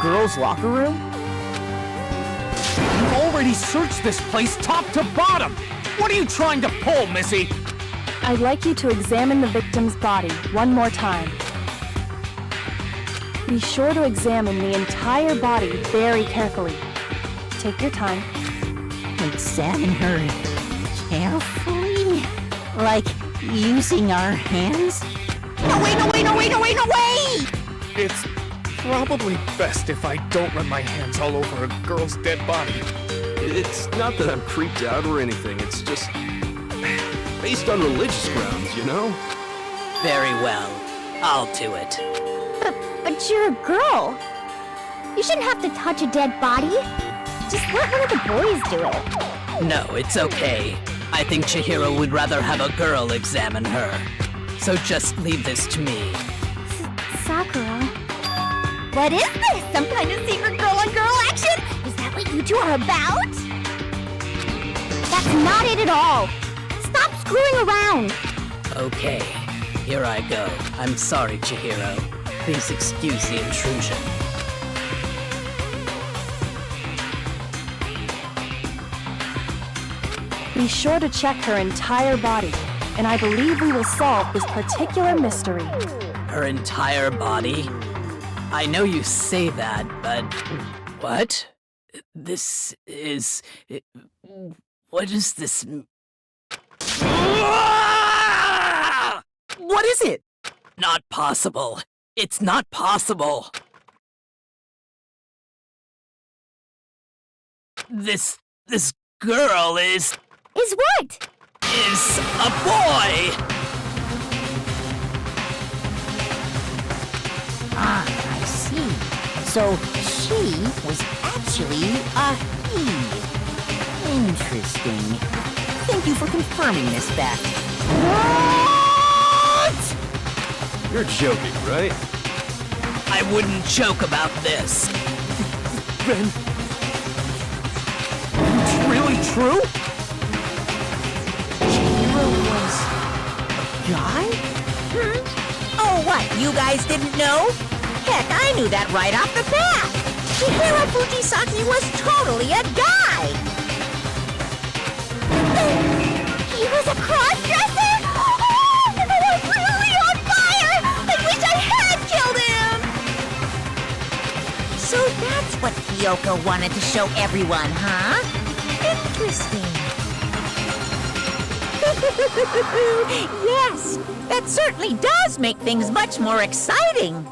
girls' locker room? You've already searched this place top to bottom! What are you trying to pull, Missy? I'd like you to examine the victim's body one more time. Be sure to examine the entire body very carefully. Take your time. Examine her carefully? Like using our hands? No way, no way, no way, no way, no way! It's probably best if I don't run my hands all over a girl's dead body. It's not that I'm creeped out or anything, it's just based on religious grounds, you know? Very well. I'll do it. But you're a girl. You shouldn't have to touch a dead body. Just let one of the boys do it. No, it's okay. I think Chihiro would rather have a girl examine her. So just leave this to me. Sakura. What is this? Some kind of secret girl-on-girl action? Is that what you two are about? That's not it at all. Stop screwing around. Okay, here I go. I'm sorry, Chihiro. Please excuse the intrusion. Be sure to check her entire body, and I believe we will solve this particular mystery. Her entire body? I know you say that, but... What? This is... What is this... What is it? Not possible. It's not possible. This girl is what? Is a boy! Ah, I see. So she was actually a he. Interesting. Thank you for confirming this fact. What? You're joking, right? I wouldn't joke about this. Then... it's really true? Chihiro was a guy? Oh, what? You guys didn't know? Heck, I knew that right off the bat. Chihiro Fujisaki was totally a guy. He was a cross-dresser? Oh, I was really on fire! I wish I had killed him! So that's what Kyoko wanted to show everyone, huh? Interesting. Yes, that certainly does make things much more exciting.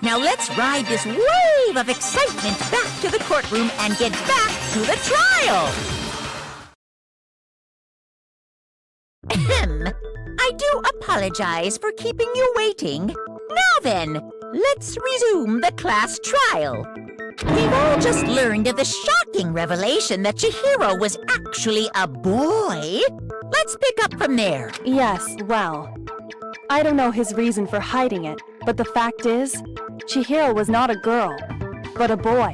Now let's ride this wave of excitement back to the courtroom and get back to the trial. Ahem. I do apologize for keeping you waiting. Now then, let's resume the class trial. We've all just learned of the shocking revelation that Chihiro was actually a boy. Let's pick up from there. Yes, well, I don't know his reason for hiding it, but the fact is, Chihiro was not a girl, but a boy.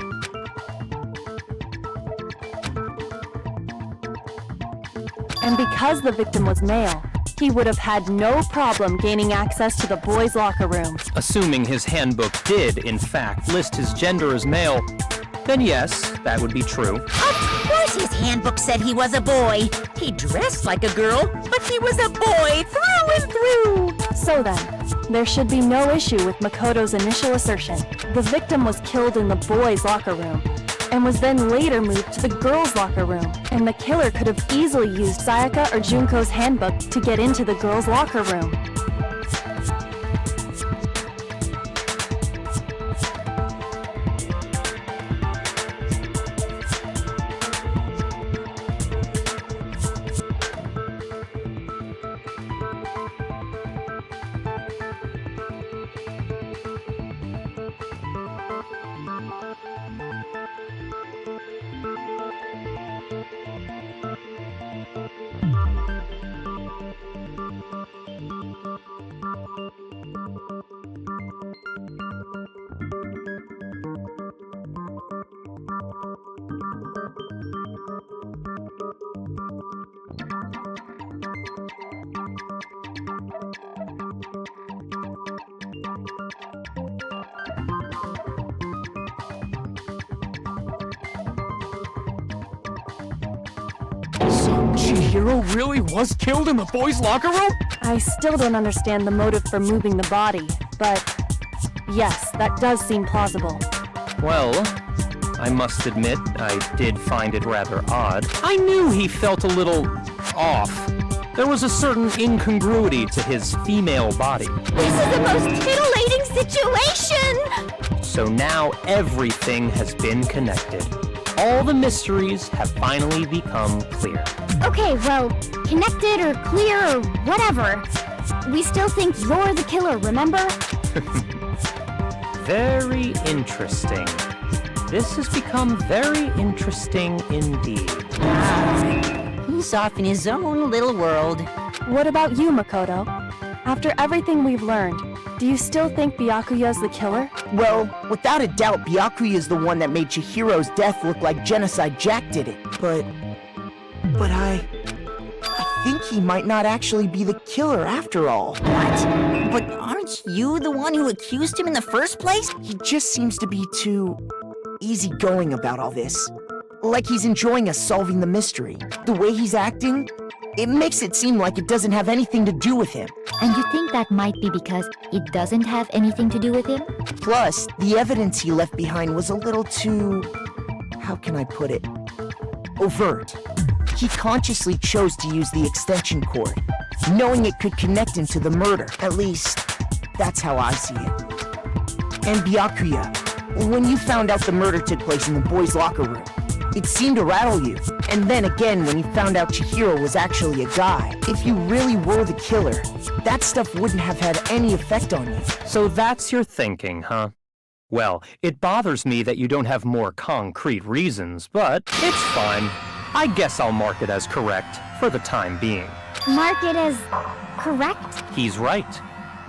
And because the victim was male, he would have had no problem gaining access to the boys' locker room. Assuming his handbook did, in fact, list his gender as male, then yes, that would be true. Of course his handbook said he was a boy. He dressed like a girl, but he was a boy through and through. So then, there should be no issue with Makoto's initial assertion. The victim was killed in the boys' locker room, and was then later moved to the girls' locker room. And the killer could have easily used Sayaka or Junko's handbook to get into the girls' locker room. Chihiro really was killed in the boys' locker room? I still don't understand the motive for moving the body, but yes, that does seem plausible. Well, I must admit, I did find it rather odd. I knew he felt a little off. There was a certain incongruity to his female body. This is the most titillating situation! So now everything has been connected. All the mysteries have finally become clear. Okay, well, connected or clear or whatever. We still think you're the killer, remember? Very interesting. This has become very interesting indeed. He's off in his own little world. What about you, Makoto? After everything we've learned, do you still think Byakuya's the killer? Well, without a doubt, Byakuya is the one that made Chihiro's death look like Genocide Jack did it. But I think he might not actually be the killer after all. What? But aren't you the one who accused him in the first place? He just seems to be too easygoing about all this. Like he's enjoying us solving the mystery. The way he's acting, it makes it seem like it doesn't have anything to do with him. And you think that might be because it doesn't have anything to do with him? Plus, the evidence he left behind was a little too... how can I put it? Overt. He consciously chose to use the extension cord, knowing it could connect him to the murder. At least, that's how I see it. And Byakuya, when you found out the murder took place in the boys' locker room, it seemed to rattle you. And then again, when you found out Chihiro was actually a guy, if you really were the killer, that stuff wouldn't have had any effect on you. So that's your thinking, huh? Well, it bothers me that you don't have more concrete reasons, but it's fine. I guess I'll mark it as correct for the time being. Mark it as correct? He's right.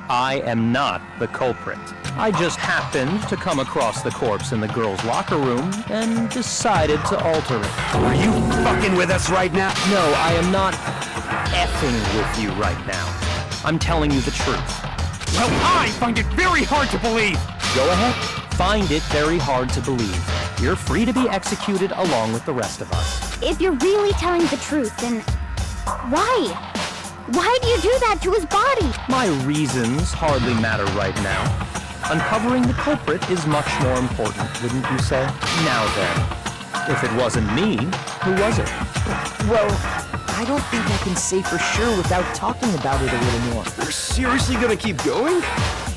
I am not the culprit. I just happened to come across the corpse in the girls' locker room and decided to alter it. Are you fucking with us right now? No, I am not effing with you right now. I'm telling you the truth. Well, I find it very hard to believe. Go ahead. Find it very hard to believe. You're free to be executed along with the rest of us. If you're really telling the truth, then why? Why do you do that to his body? My reasons hardly matter right now. Uncovering the culprit is much more important, wouldn't you say? Now then, if it wasn't me, who was it? Well, I don't think I can say for sure without talking about it a little more. We're seriously gonna keep going?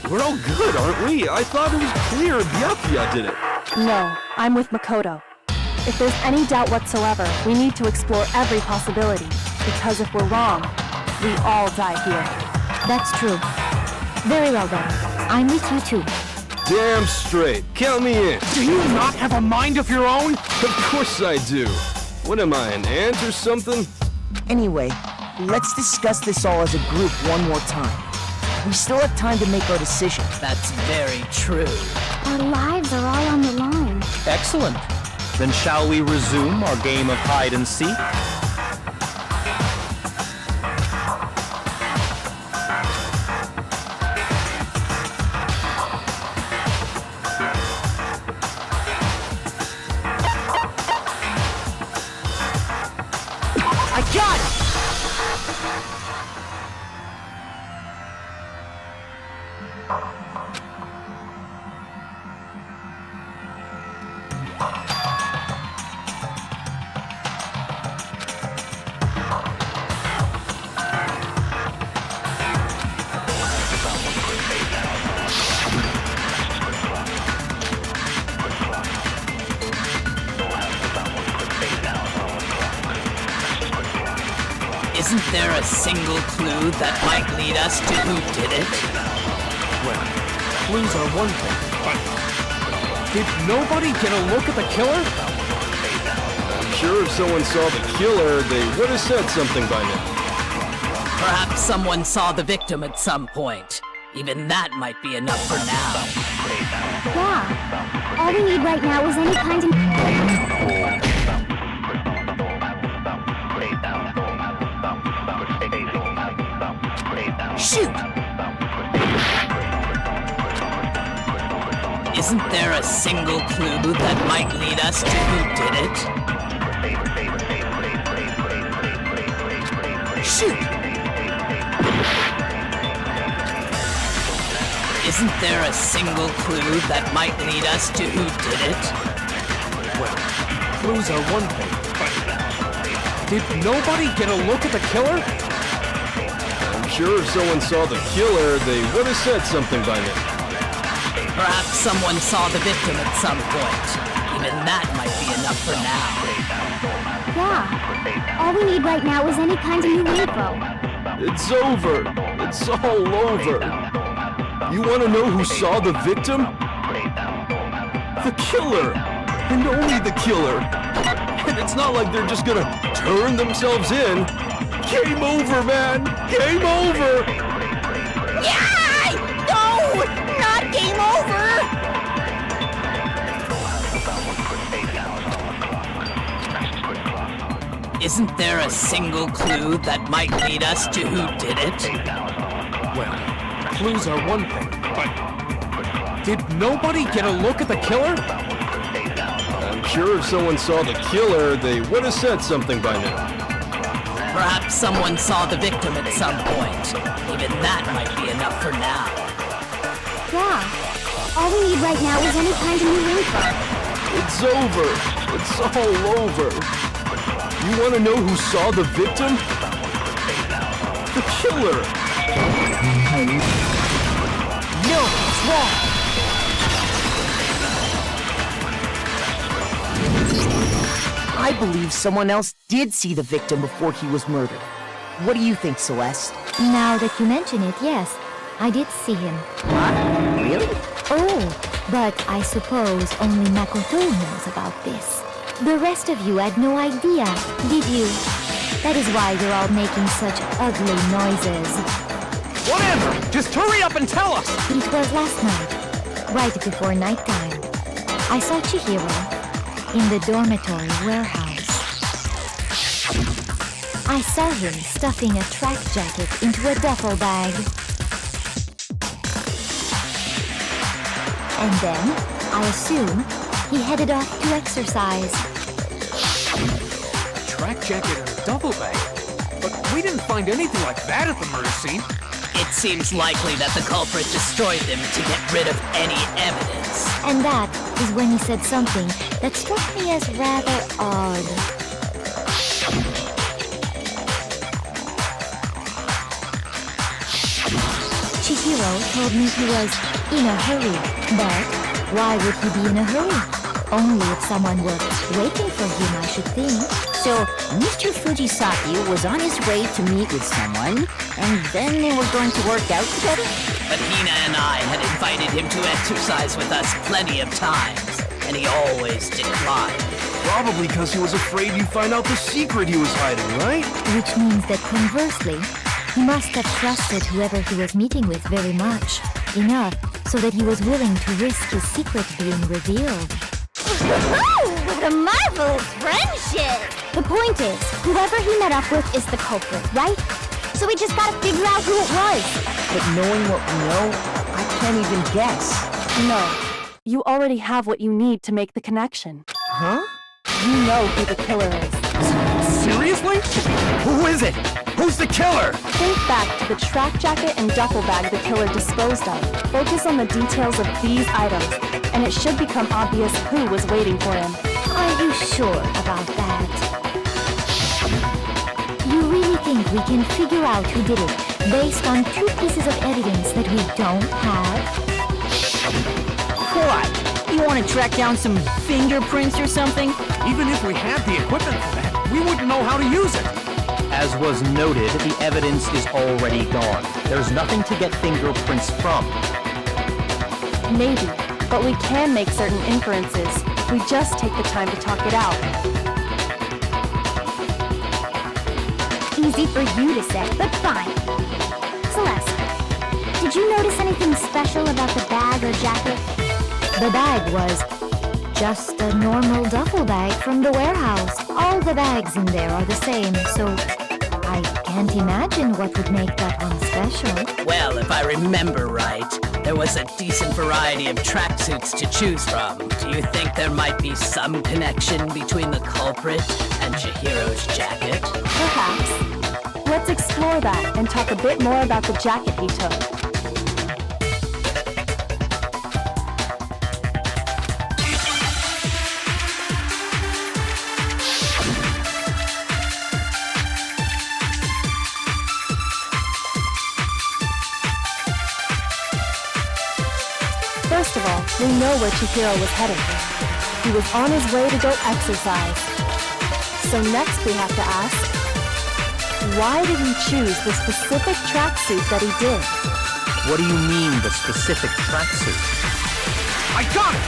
We're all good, aren't we? I thought it was clear Byakuya did it. No, I'm with Makoto. If there's any doubt whatsoever, we need to explore every possibility. Because if we're wrong, we all die here. That's true. Very well then. I'm with you too. Damn straight. Count me in. Do you not have a mind of your own? Of course I do. What am I, an ant or something? Anyway, let's discuss this all as a group one more time. We still have time to make our decision. That's very true. Our lives are all on the line. Excellent. Then shall we resume our game of hide and seek? I got it! Isn't there a single clue that might lead us to who did it? Well, clues are one thing, but did nobody get a look at the killer? I'm sure if someone saw the killer, they would have said something by now. Perhaps someone saw the victim at some point. Even that might be enough for now. Yeah. All we need right now is any kind of... Shoot! Isn't there a single clue that might lead us to who did it? Shoot! Isn't there a single clue that might lead us to who did it? Well, clues are one thing, but did nobody get a look at the killer? I'm sure if someone saw the killer, they would have said something by now. Perhaps someone saw the victim at some point. Even that might be enough for now. Yeah. All we need right now is any kind of new info. It's over. It's all over. You want to know who saw the victim? The killer. And only the killer. And it's not like they're just gonna turn themselves in. Game over, man. Game over. Yay! No! Not game over! Isn't there a single clue that might lead us to who did it? Well, clues are one thing, but did nobody get a look at the killer? I'm sure if someone saw the killer, they would have said something by now. Perhaps someone saw the victim at some point. Even that might be enough for now. Yeah. All we need right now is any kind of new info. It's over. It's all over. You want to know who saw the victim? The killer. No, it's wrong. I believe someone else did see the victim before he was murdered. What do you think, Celeste? Now that you mention it, yes. I did see him. What? Really? Oh, but I suppose only Makoto knows about this. The rest of you had no idea, did you? That is why you're all making such ugly noises. Whatever! Just hurry up and tell us! It was last night, right before nighttime. I saw Chihiro in the dormitory warehouse. I saw him stuffing a track jacket into a duffel bag. And then, I assume, he headed off to exercise. A track jacket and a duffel bag? But we didn't find anything like that at the murder scene. It seems likely that the culprit destroyed them to get rid of any evidence. And that is when he said something that struck me as rather odd. Chihiro told me he was in a hurry, but why would he be in a hurry? Only if someone were waiting for him, I should think. So, Mr. Fujisaki was on his way to meet with someone, and then they were going to work out together? But Hina and I had invited him to exercise with us plenty of times, and he always declined. Probably because he was afraid you'd find out the secret he was hiding, right? Which means that conversely, he must have trusted whoever he was meeting with very much, enough so that he was willing to risk his secret being revealed. What a marvelous friendship! The point is, whoever he met up with is the culprit, right? So we just gotta figure out who it was. But knowing what we know, I can't even guess. No. You already have what you need to make the connection. Huh? You know who the killer is. Seriously? Who is it? Who's the killer? Think back to the track jacket and duffel bag the killer disposed of. Focus on the details of these items, and it should become obvious who was waiting for him. Are you sure about that? You really think we can figure out who did it based on two pieces of evidence that we don't have? What? You want to track down some fingerprints or something? Even if we had the equipment for that, we wouldn't know how to use it. As was noted, the evidence is already gone. There's nothing to get fingerprints from. Maybe, but we can make certain inferences if we just take the time to talk it out. Easy for you to say, but fine. Celeste, did you notice anything special about the bag or jacket? The bag was just a normal duffel bag from the warehouse. All the bags in there are the same, so I can't imagine what would make that one special. Well, if I remember right, there was a decent variety of tracksuits to choose from. Do you think there might be some connection between the culprit and Chihiro's jacket? Perhaps. Let's Let's explore that and talk a bit more about the jacket he took. First of all, we know where Chihiro was headed. He was on his way to go exercise. So next we have to ask, why did he choose the specific tracksuit that he did? What do you mean, the specific tracksuit? I got it!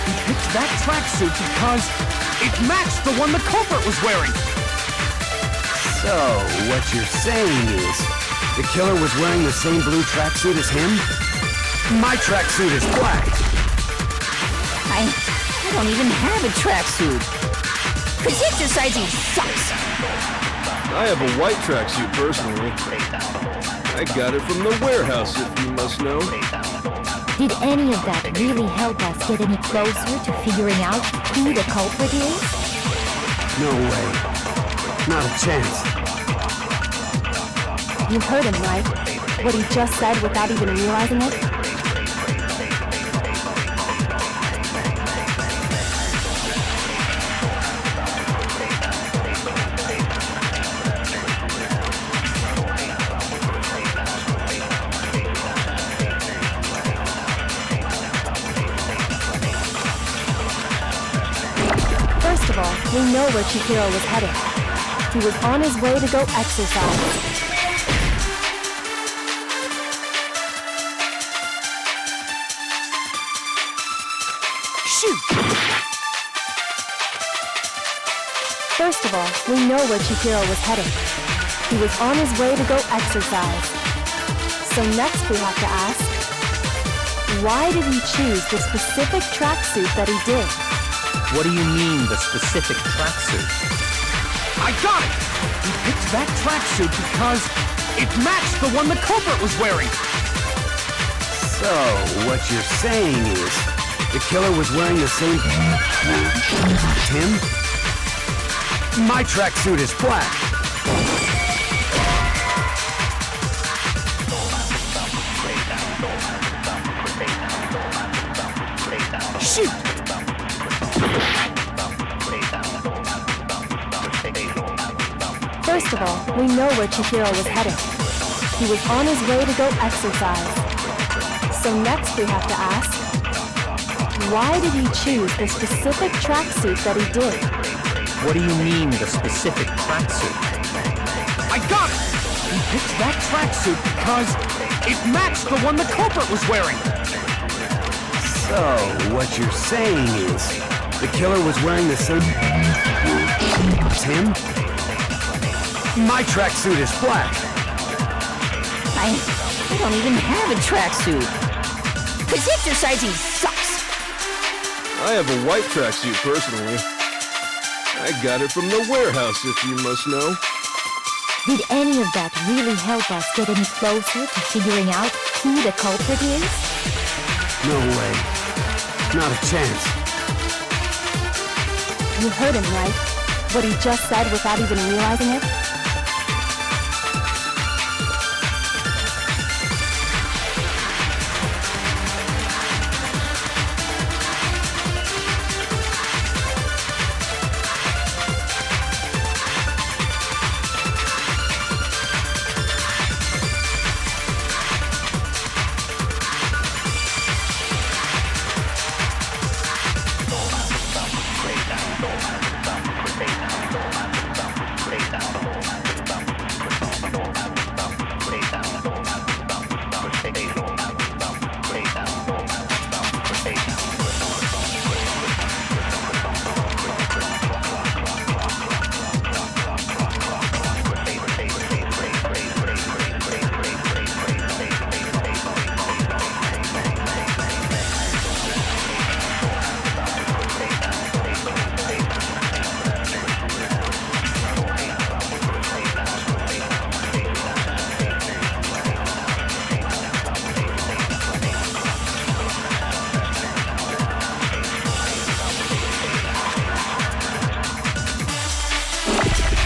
He picked that tracksuit because it matched the one the culprit was wearing! So, what you're saying is, the killer was wearing the same blue tracksuit as him? My tracksuit is black! I don't even have a tracksuit. Cause exercising sucks. I have a white tracksuit personally. I got it from the warehouse, if you must know. Did any of that really help us get any closer to figuring out who the culprit is? No way. Not a chance. You heard him, right? What he just said without even realizing it? First of all, we know where Chihiro was headed. He was on his way to go exercise. First of all, we know where Chihiro was headed. He was on his way to go exercise. So next we have to ask, why did he choose the specific tracksuit that he did? What do you mean, the specific tracksuit? I got it! He picked that tracksuit because it matched the one the culprit was wearing! So, what you're saying is, the killer was wearing the same... Him? My tracksuit is black! Shoot! First of all, we know where Chihiro was headed. He was on his way to go exercise. So next we have to ask, why did he choose the specific tracksuit that he did? What do you mean, the specific tracksuit? I got it! He picked that tracksuit because it matched the one the culprit was wearing! So, what you're saying is, the killer was wearing the same... as him? My tracksuit is black! I don't even have a tracksuit. Cause exercising sucks. I have a white tracksuit personally. I got it from the warehouse, if you must know. Did any of that really help us get any closer to figuring out who the culprit is? No way. Not a chance. You heard him, right? What he just said without even realizing it?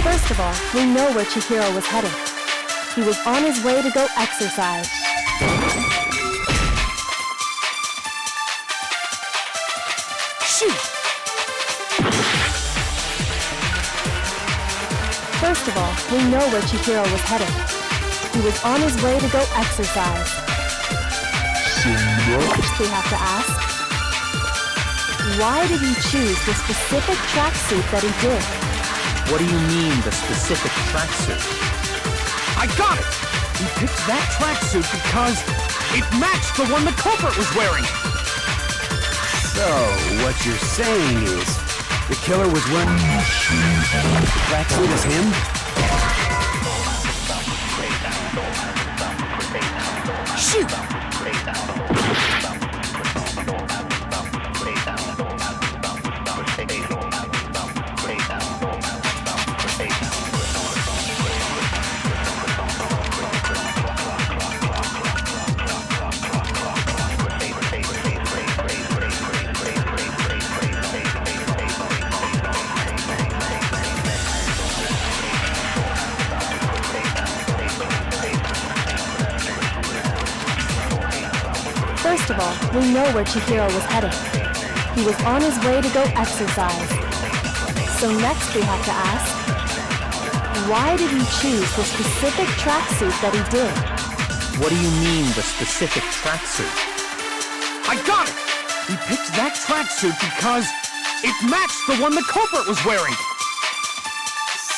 First of all, we know where Chihiro was headed. He was on his way to go exercise. Shoot! First of all, we know where Chihiro was heading. He was on his way to go exercise. Next, we have to ask, why did he choose the specific tracksuit that he did? What do you mean, the specific tracksuit? I got it! He picked that tracksuit because it matched the one the culprit was wearing! So, what you're saying is, the killer was wearing the tracksuit as him? Shoot! First of all, we know where Chihiro was heading. He was on his way to go exercise. So next we have to ask, why did he choose the specific tracksuit that he did? What do you mean, the specific tracksuit? I got it! He picked that tracksuit because it matched the one the culprit was wearing!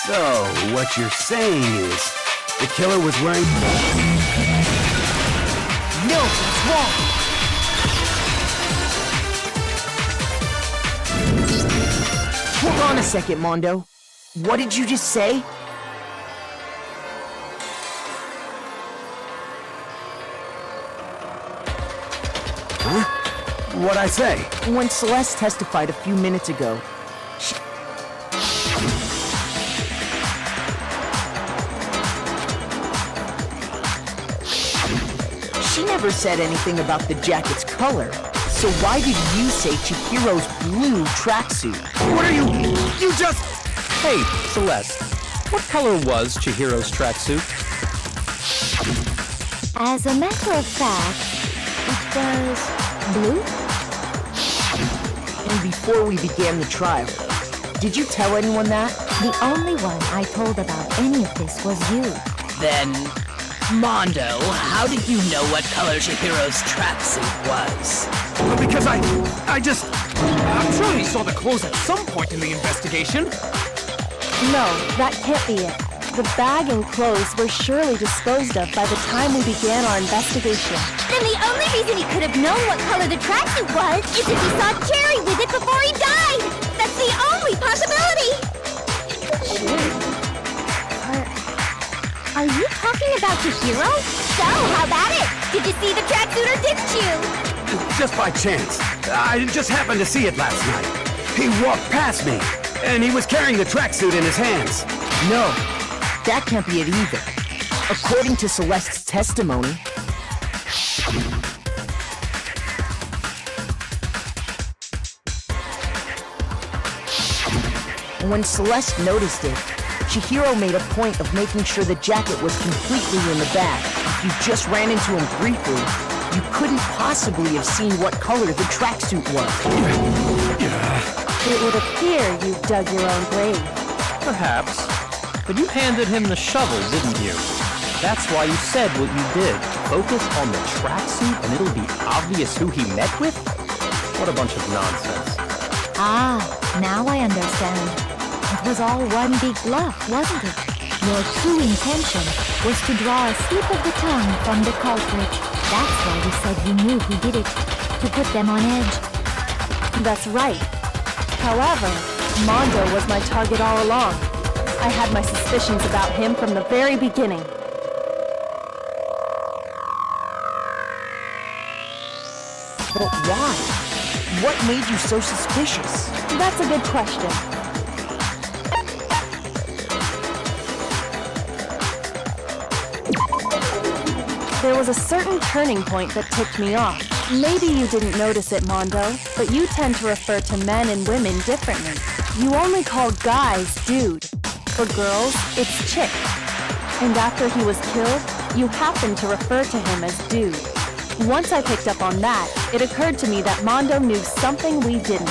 So, what you're saying is, the killer was wearing... No, that's wrong! Hold on a second, Mondo. What did you just say? Huh? What'd I say? When Celeste testified a few minutes ago, she never said anything about the jacket's color. So why did you say Chihiro's blue tracksuit? What are you... You just... Hey, Celeste, what color was Chihiro's tracksuit? As a matter of fact, it was blue? And before we began the trial, did you tell anyone that? The only one I told about any of this was you. Then, Mondo, how did you know what color Chihiro's tracksuit was? Because I'm sure he saw the clothes at some point in the investigation. No, that can't be it. The bag and clothes were surely disposed of by the time we began our investigation. Then the only reason he could have known what color the tracksuit was is if he saw Cherry with it before he died! That's the only possibility! Are you talking about Chihiro? So, how about it? Did you see the tracksuit or didn't you? Just by chance. I just happened to see it last night. He walked past me, and he was carrying the tracksuit in his hands. No, that can't be it either. According to Celeste's testimony, when Celeste noticed it, Chihiro made a point of making sure the jacket was completely in the bag. If you just ran into him briefly, you couldn't possibly have seen what color the tracksuit was. It would appear you've dug your own grave. Perhaps. But you handed him the shovel, didn't you? That's why you said what you did. Focus on the tracksuit and it'll be obvious who he met with? What a bunch of nonsense. Ah, now I understand. It was all one big bluff, wasn't it? Your true intention was to draw a slip of the tongue from the culprit. That's why you said you knew who did it, to put them on edge. That's right. However, Mondo was my target all along. I had my suspicions about him from the very beginning. But why? What made you so suspicious? That's a good question. There was a certain turning point that tipped me off. Maybe you didn't notice it, Mondo, but you tend to refer to men and women differently. You only call guys dude. For girls, it's chick. And after he was killed, you happened to refer to him as Dude. Once I picked up on that, it occurred to me that Mondo knew something we didn't.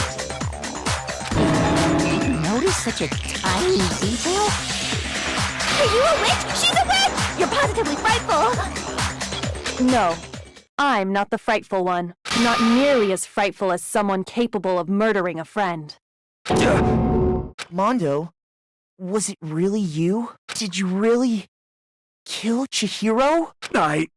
Did you notice such a tiny detail? Are you a witch? She's a witch! You're positively frightful! No, I'm not the frightful one. Not nearly as frightful as someone capable of murdering a friend. Mondo, was it really you? Did you really kill Chihiro? I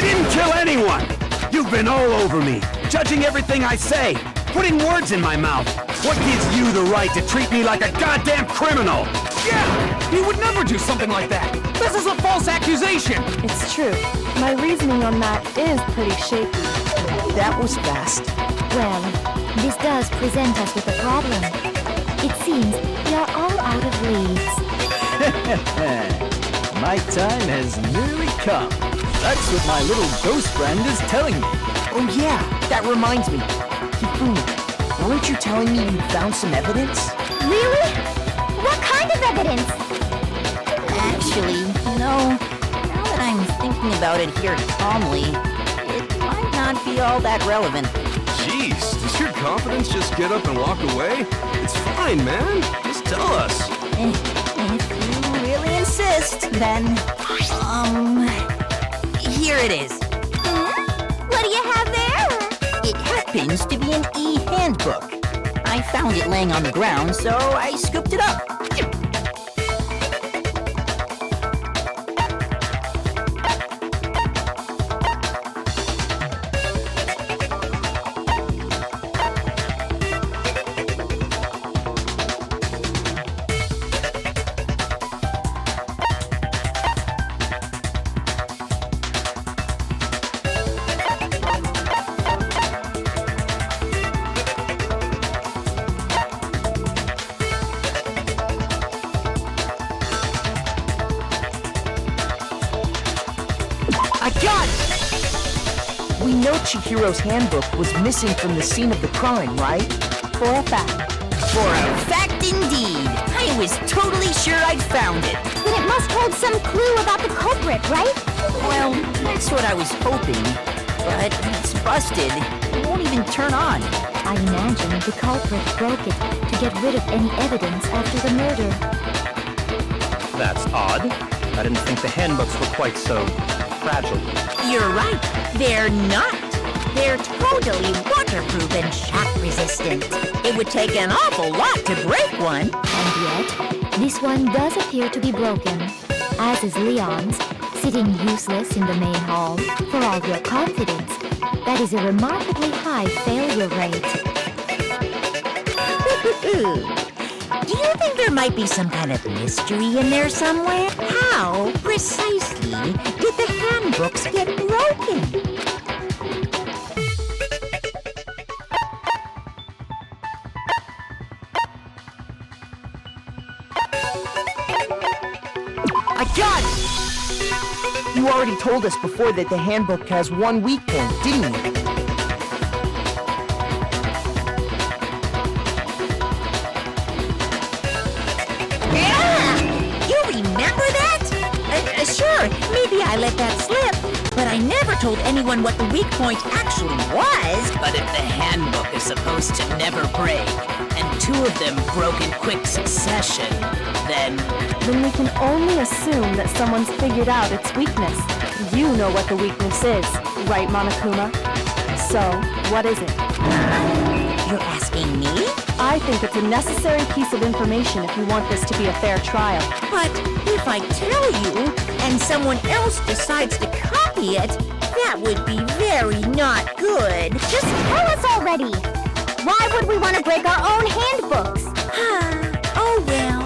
didn't kill anyone! You've been all over me, judging everything I say, putting words in my mouth. What gives you the right to treat me like a goddamn criminal? Yeah! He would never do something like that! This is a false accusation! It's true. My reasoning on that is pretty shaky. That was fast. Well, this does present us with a problem. It seems we are all out of leads. My time has nearly come. That's what my little ghost friend is telling me. Oh yeah, that reminds me. Hifumi, weren't you telling me you found some evidence? Really? What kind of evidence? Actually, now that I'm thinking about it here calmly, it might not be all that relevant. Jeez, does your confidence just get up and walk away? It's fine, man. Just tell us. If you really insist, then, here it is. What do you have there? It happens to be an e-handbook. I found it laying on the ground, so I scooped it up. I got it! We know Chihiro's handbook was missing from the scene of the crime, right? For a fact. For a fact indeed. I was totally sure I'd found it. Then it must hold some clue about the culprit, right? Well, that's what I was hoping. But it's busted. It won't even turn on. I imagine the culprit broke it to get rid of any evidence after the murder. That's odd. I didn't think the handbooks were quite so fragile. You're right. They're not. They're totally waterproof and shock resistant. It would take an awful lot to break one. And yet, this one does appear to be broken, as is Leon's, sitting useless in the main hall. For all your confidence, that is a remarkably high failure rate. Do you think there might be some kind of mystery in there somewhere? How, precisely, did the handbooks get broken? I got it! You already told us before that the handbook has one weak point, didn't you? Remember that? Sure, maybe I let that slip, but I never told anyone what the weak point actually was. But if the handbook is supposed to never break, and two of them broke in quick succession, then we can only assume that someone's figured out its weakness. You know what the weakness is, right, Monokuma? So, what is it? You're asking me? I think it's a necessary piece of information if you want this to be a fair trial. But if I tell you, and someone else decides to copy it, that would be very not good. Just tell us already! Why would we want to break our own handbooks? Oh well,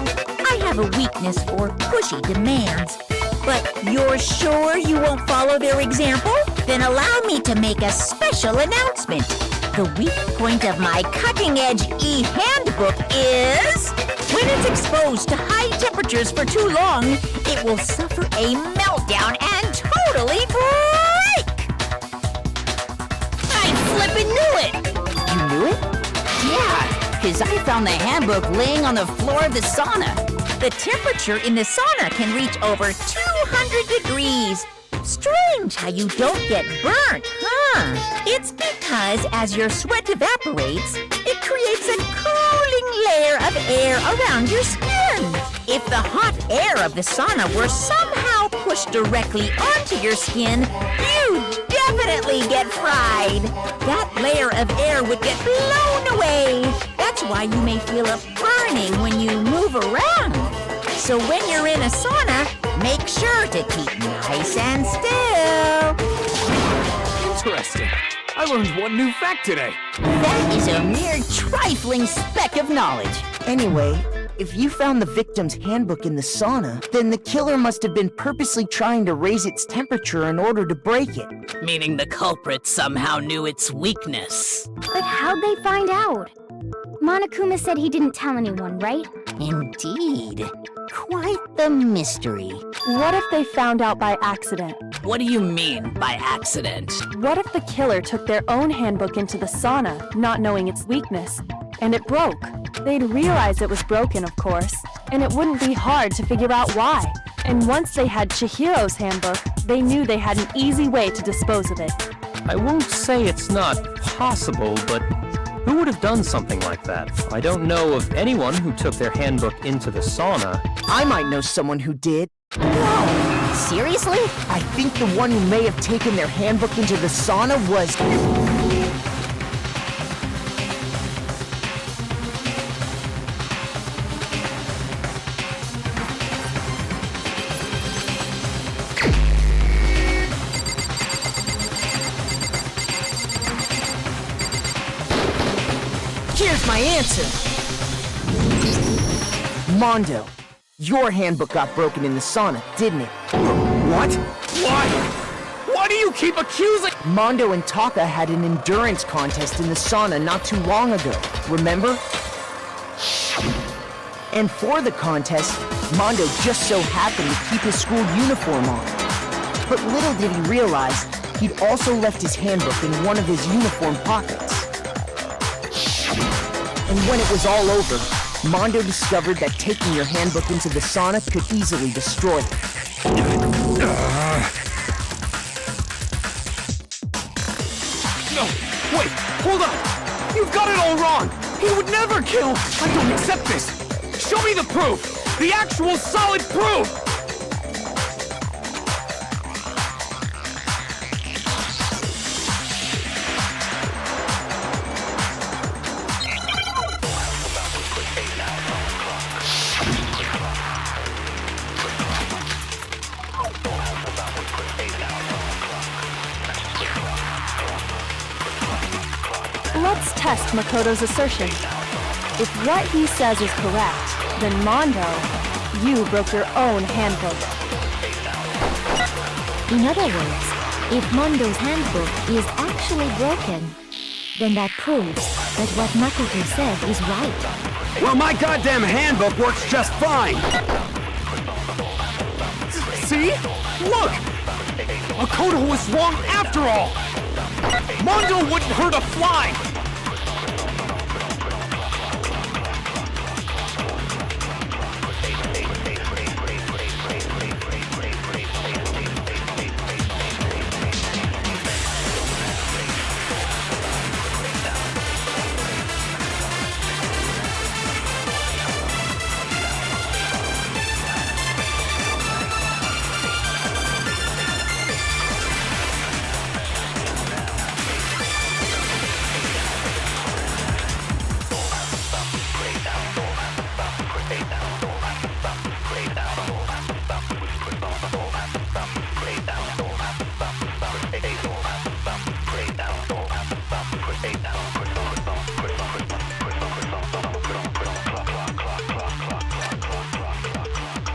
I have a weakness for pushy demands. But you're sure you won't follow their example? Then allow me to make a special announcement. The weak point of my cutting-edge e-handbook is... when it's exposed to high temperatures for too long, it will suffer a meltdown and totally break! I flippin' knew it! You knew it? Yeah, because I found the handbook laying on the floor of the sauna. The temperature in the sauna can reach over 200 degrees. Strange how you don't get burnt, huh? It's because as your sweat evaporates, it creates a cooling layer of air around your skin. If the hot air of the sauna were somehow pushed directly onto your skin, you'd definitely get fried. That layer of air would get blown away. That's why you may feel a burning when you move around. So when you're in a sauna, make sure to keep nice and still. Interesting. I learned one new fact today. That is a mere trifling speck of knowledge. Anyway, if you found the victim's handbook in the sauna, then the killer must have been purposely trying to raise its temperature in order to break it. Meaning the culprit somehow knew its weakness. But how'd they find out? Monokuma said he didn't tell anyone, right? Indeed. Quite the mystery. What if they found out by accident? What do you mean by accident? What if the killer took their own handbook into the sauna, not knowing its weakness, and it broke? They'd realize it was broken, of course, and it wouldn't be hard to figure out why. And once they had Chihiro's handbook, they knew they had an easy way to dispose of it. I won't say it's not possible, but who would have done something like that? I don't know of anyone who took their handbook into the sauna. I might know someone who did. Whoa! Seriously? I think the one who may have taken their handbook into the sauna was... Here's my answer! Mondo, your handbook got broken in the sauna, didn't it? What? Why? Why do you keep accusing? Mondo and Taka had an endurance contest in the sauna not too long ago, remember? And for the contest, Mondo just so happened to keep his school uniform on. But little did he realize, he'd also left his handbook in one of his uniform pockets. And when it was all over, Mondo discovered that taking your handbook into the sauna could easily destroy it. No, wait, hold on. You've got it all wrong. He would never kill. I don't accept this. Show me the proof. The actual solid proof. Let's test Makoto's assertion. If what he says is correct, then Mondo, you broke your own handbook. In other words, if Mondo's handbook is actually broken, then that proves that what Makoto said is right. Well, my goddamn handbook works just fine! See? Look! Makoto was wrong after all! Mondo wouldn't hurt a fly!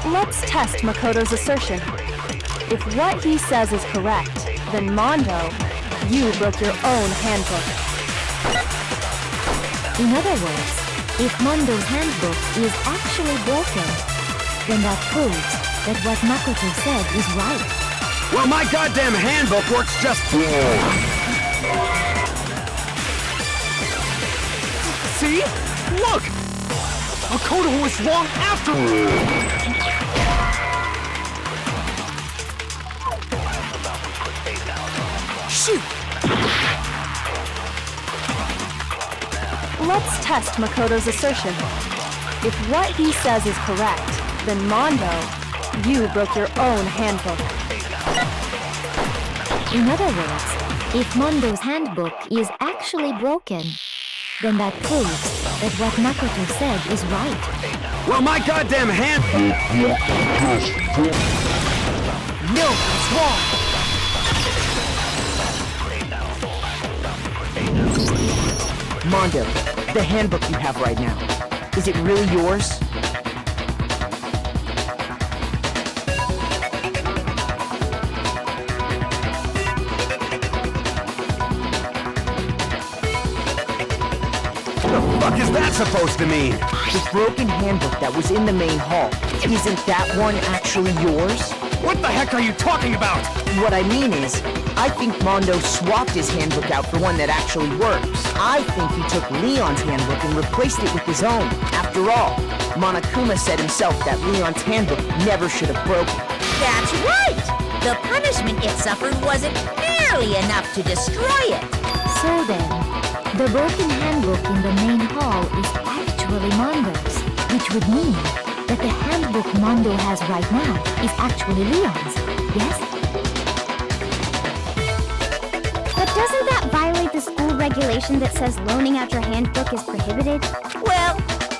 Let's test Makoto's assertion. If what he says is correct, then Mondo, you broke your own handbook. In other words, if Mondo's handbook is actually broken, then that proves that what Makoto said is right. Well, my goddamn handbook works just fine! See? Look! Makoto was wrong after Shoot! Let's test Makoto's assertion. If what he says is correct, then Mondo, you broke your own handbook. In other words, if Mondo's handbook is actually broken, then that proves that what Makoto said is right. Well, my goddamn hand... No, it's wrong! Mondo, the handbook you have right now, is it really yours? What the fuck is that supposed to mean? The broken handbook that was in the main hall, isn't that one actually yours? What the heck are you talking about? What I mean is, I think Mondo swapped his handbook out for one that actually works. I think he took Leon's handbook and replaced it with his own. After all, Monokuma said himself that Leon's handbook never should have broken. That's right! The punishment it suffered wasn't nearly enough to destroy it. So then, the broken handbook in the main hall is actually Mondo's, which would mean that the handbook Mondo has right now is actually Leon's, yes? But doesn't that violate the school regulation that says loaning out your handbook is prohibited? Well,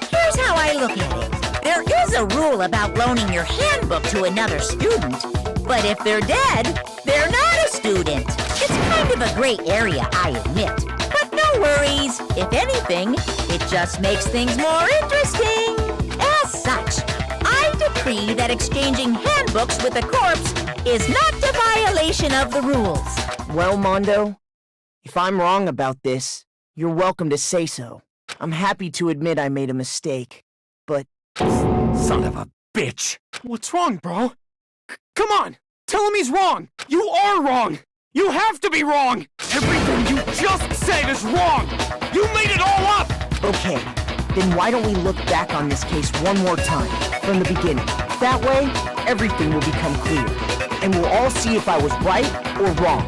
here's how I look at it. There is a rule about loaning your handbook to another student, but if they're dead, they're not a student. It's kind of a gray area, I admit. But no worries. If anything, it just makes things more interesting. As such, I decree that exchanging handbooks with a corpse is not a violation of the rules. Well, Mondo, if I'm wrong about this, you're welcome to say so. I'm happy to admit I made a mistake, but... Son of a bitch! What's wrong, bro? Come on! Tell him he's wrong! You are wrong! You have to be wrong! Everything you just said is wrong! You made it all up! Okay, then why don't we look back on this case one more time, from the beginning? That way, everything will become clear, and we'll all see if I was right or wrong.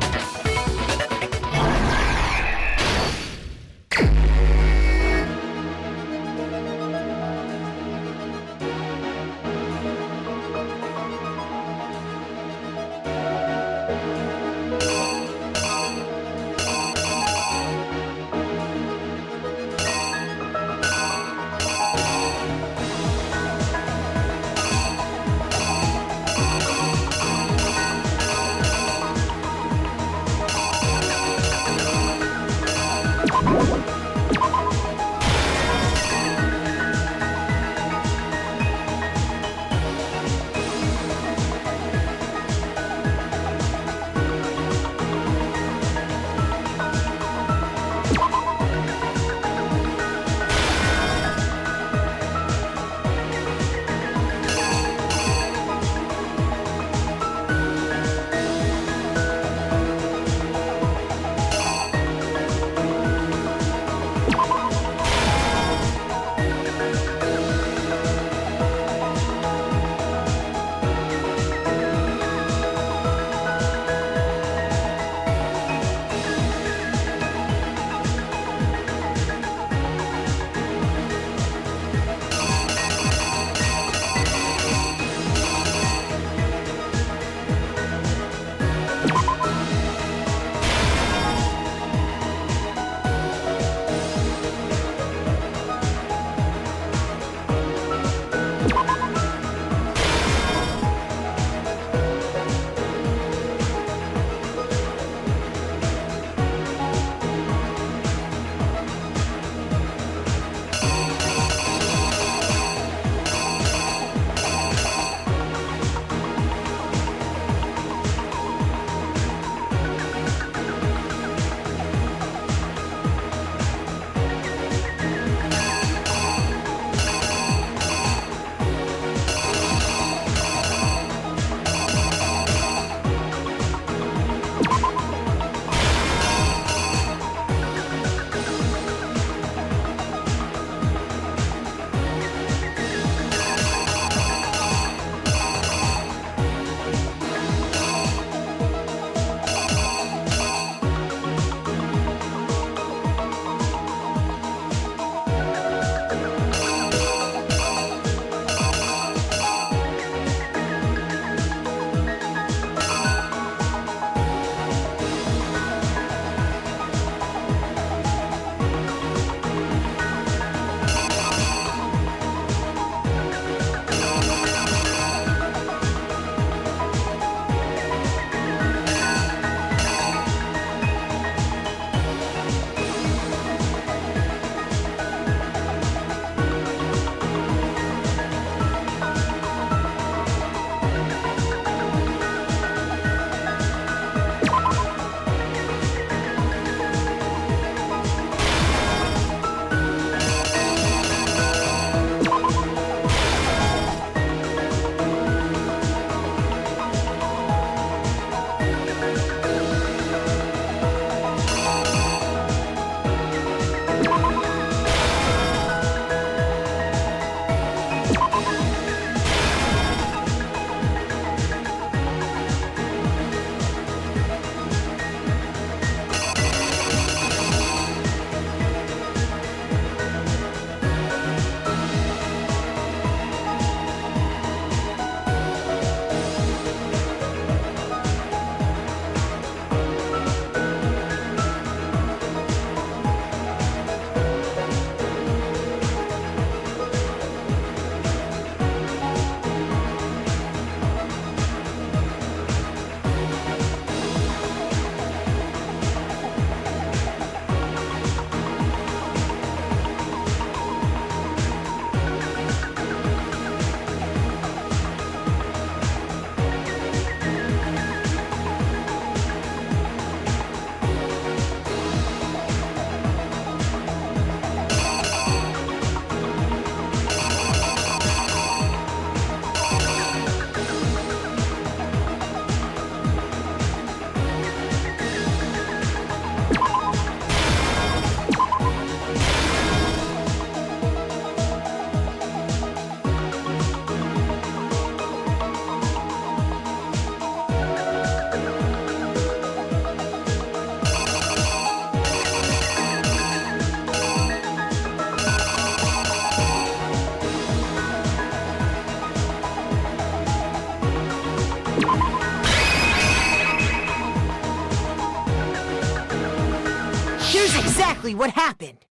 Here's exactly what happened.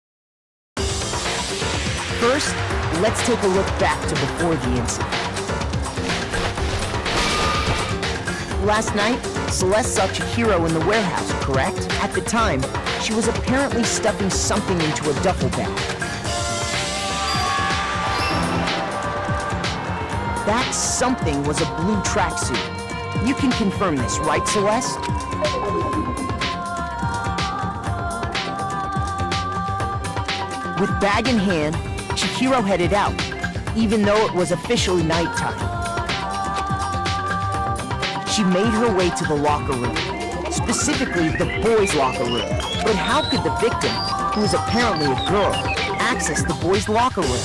First, let's take a look back to before the incident. Last night, Celeste saw Chihiro in the warehouse, correct? At the time, she was apparently stuffing something into a duffel bag. That something was a blue tracksuit. You can confirm this, right, Celeste? With bag in hand, Chihiro headed out, even though it was officially nighttime. She made her way to the locker room, specifically the boys' locker room. But how could the victim, who is apparently a girl, access the boys' locker room?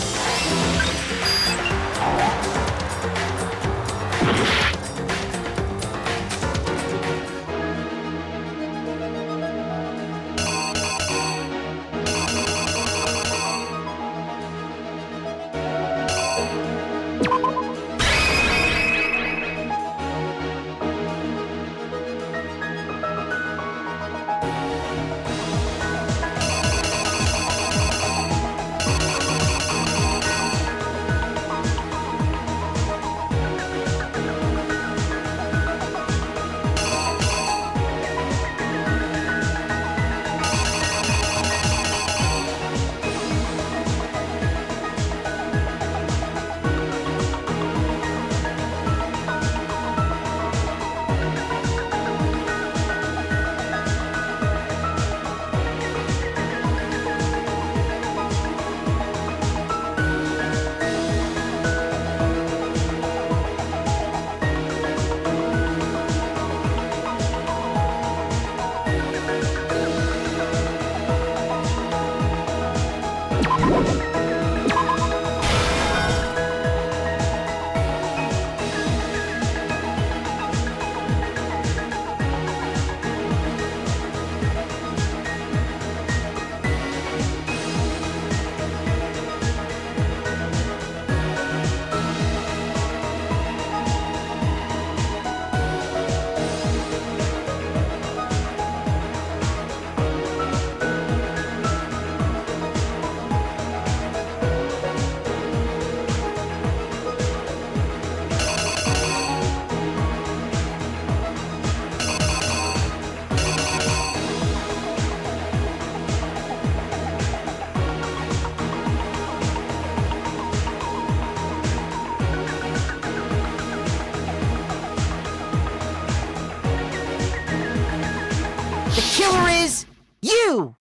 The killer is you!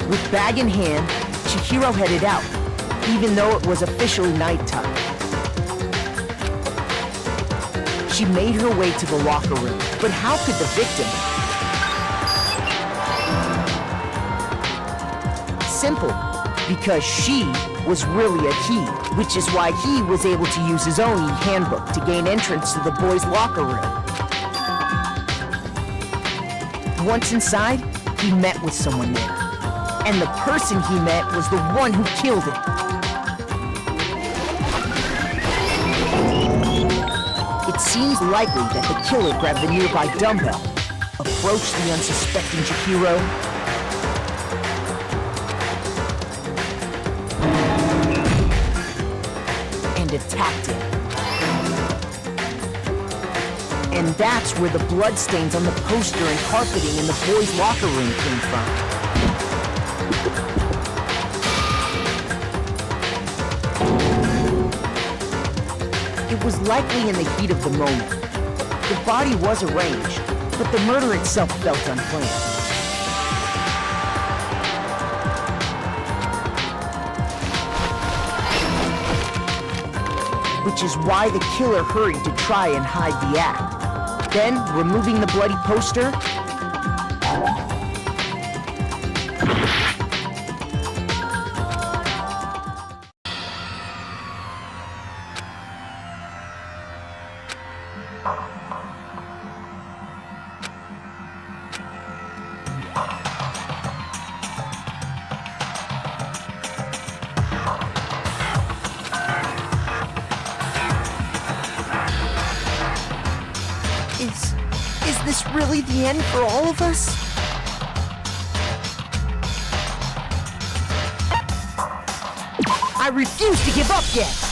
With bag in hand, Chihiro headed out, even though it was officially nighttime. She made her way to the locker room, but how could the victim? Simple, because she was really a he, which is why he was able to use his own e-handbook to gain entrance to the boys' locker room. Once inside, he met with someone there. And the person he met was the one who killed him. It seems likely that the killer grabbed the nearby dumbbell, approached the unsuspecting Chihiro, and attacked him. And that's where the bloodstains on the poster and carpeting in the boys' locker room came from. It was likely in the heat of the moment. The body was arranged, but the murder itself felt unplanned. Which is why the killer hurried to try and hide the act. Then, removing the bloody poster, Is this really the end for all of us? I refuse to give up yet!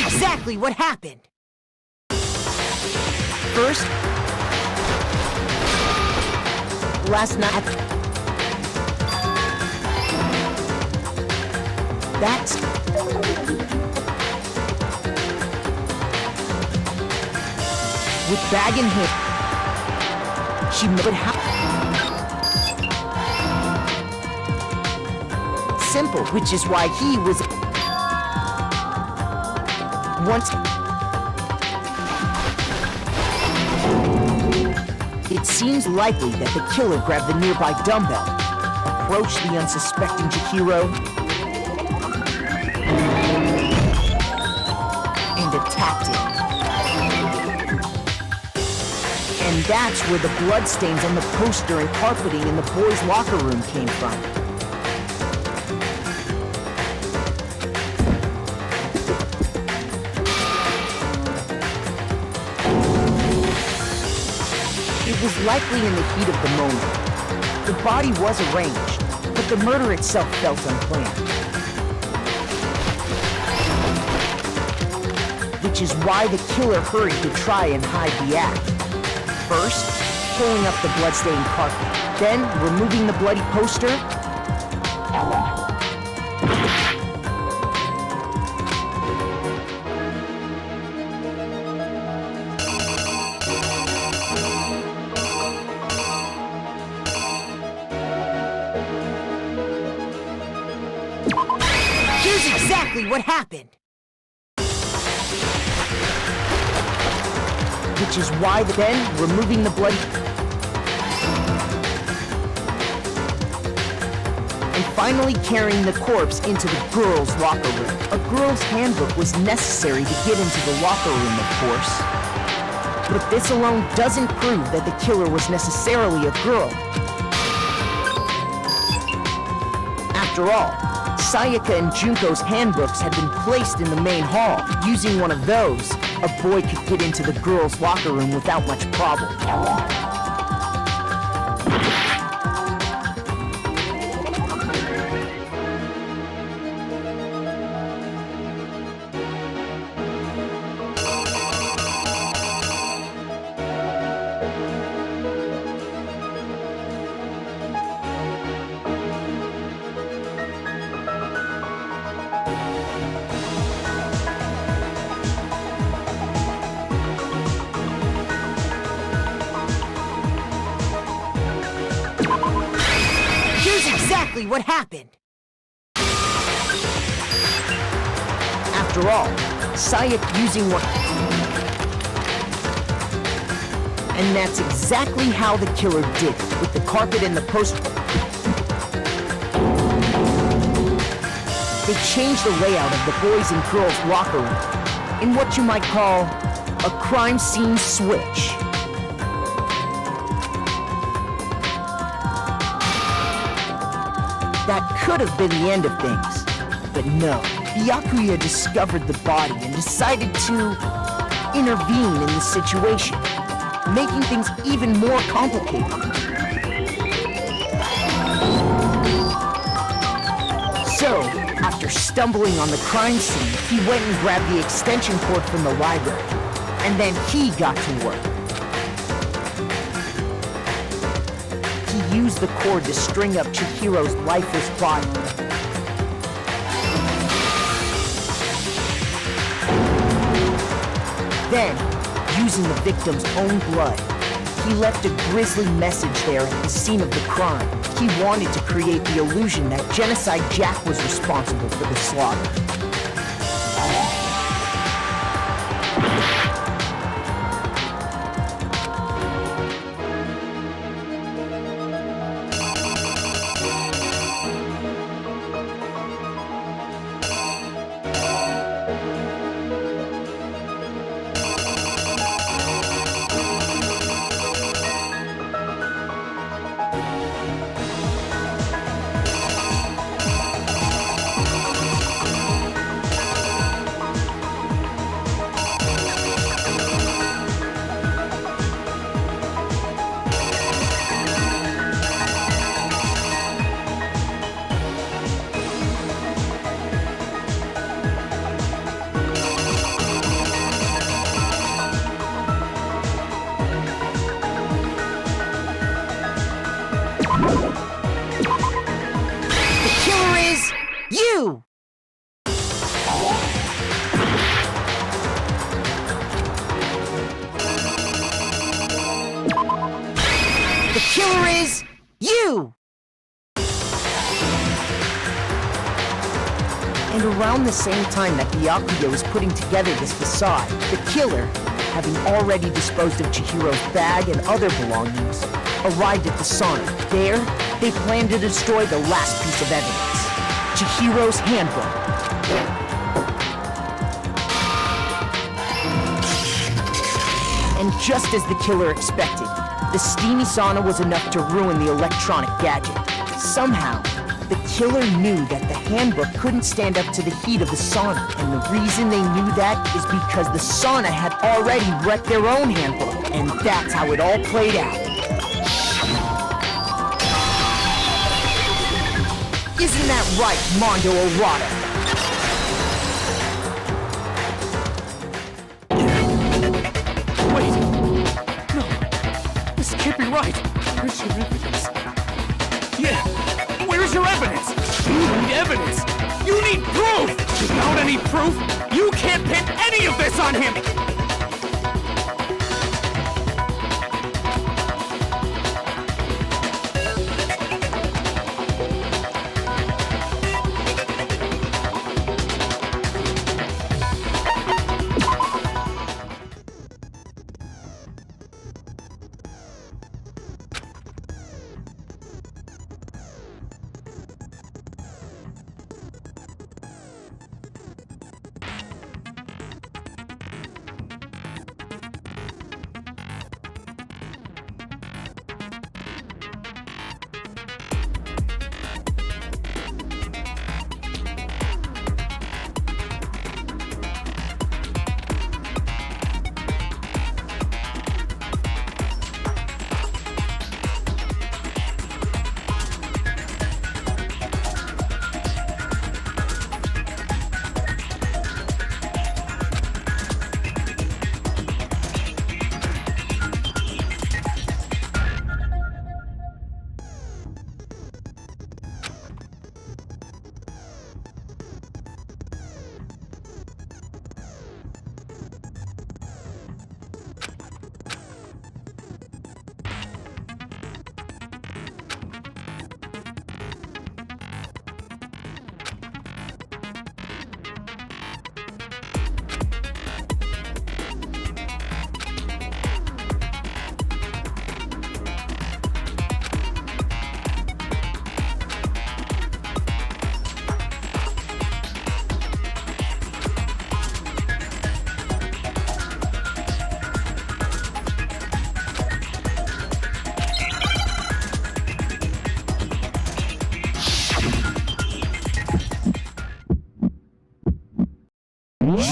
Exactly what happened. First, last night. That's with bag in hand. She made it happen. Simple, which is why he was once. It seems likely that the killer grabbed the nearby dumbbell, approached the unsuspecting Chihiro, and attacked him. And that's where the bloodstains on the poster and carpeting in the boys' locker room came from. It was likely in the heat of the moment. The body was arranged, but the murder itself felt unplanned. Which is why the killer hurried to try and hide the act. First, pulling up the bloodstained carpet, then removing the bloody poster. Here's exactly what happened. Which is why then removing the bloody... And finally carrying the corpse into the girls' locker room. A girl's handbook was necessary to get into the locker room, of course. But this alone doesn't prove that the killer was necessarily a girl. After all, Sayaka and Junko's handbooks had been placed in the main hall. Using one of those, a boy could get into the girls' locker room without much problem. Exactly what happened. After all, Sayaka using one... And that's exactly how the killer did it, with the carpet and the poster. They changed the layout of the boys' and girls' locker room in what you might call a crime scene switch. That could have been the end of things. But no, Byakuya discovered the body and decided to intervene in the situation, making things even more complicated. So, after stumbling on the crime scene, he went and grabbed the extension cord from the library, and then he got to work. He used the cord to string up Chihiro's lifeless body. Then, using the victim's own blood, he left a grisly message there at the scene of the crime. He wanted to create the illusion that Genocide Jack was responsible for the slaughter. You! The killer is you! And around the same time that Byakuya was putting together this facade, the killer, having already disposed of Chihiro's bag and other belongings, arrived at the sauna. There, they planned to destroy the last piece of evidence, Chihiro's handbook. And just as the killer expected, the steamy sauna was enough to ruin the electronic gadget. Somehow, The killer knew that the handbook couldn't stand up to the heat of the sauna, and the reason they knew that is because the sauna had already wrecked their own handbook, and that's how it all played out. Isn't that right, Mondo Errata? Wait! No! This can't be right! Where's your evidence? Yeah! Where's your evidence? You need evidence! You need proof! Without any proof, you can't pin any of this on him!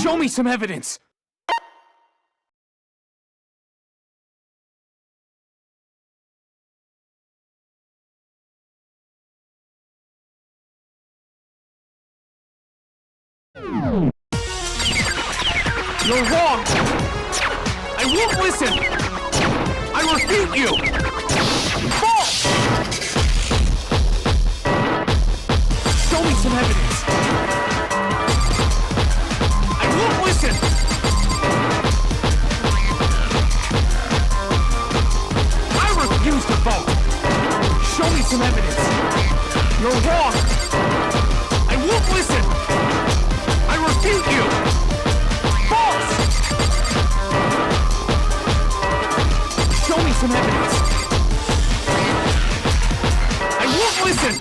Show me some evidence! You're wrong! I won't listen! I refute you! False! Show me some evidence! I won't listen! I refuse to vote! Show me some evidence! You're wrong! I won't listen! I refute you! False! Show me some evidence! I won't listen!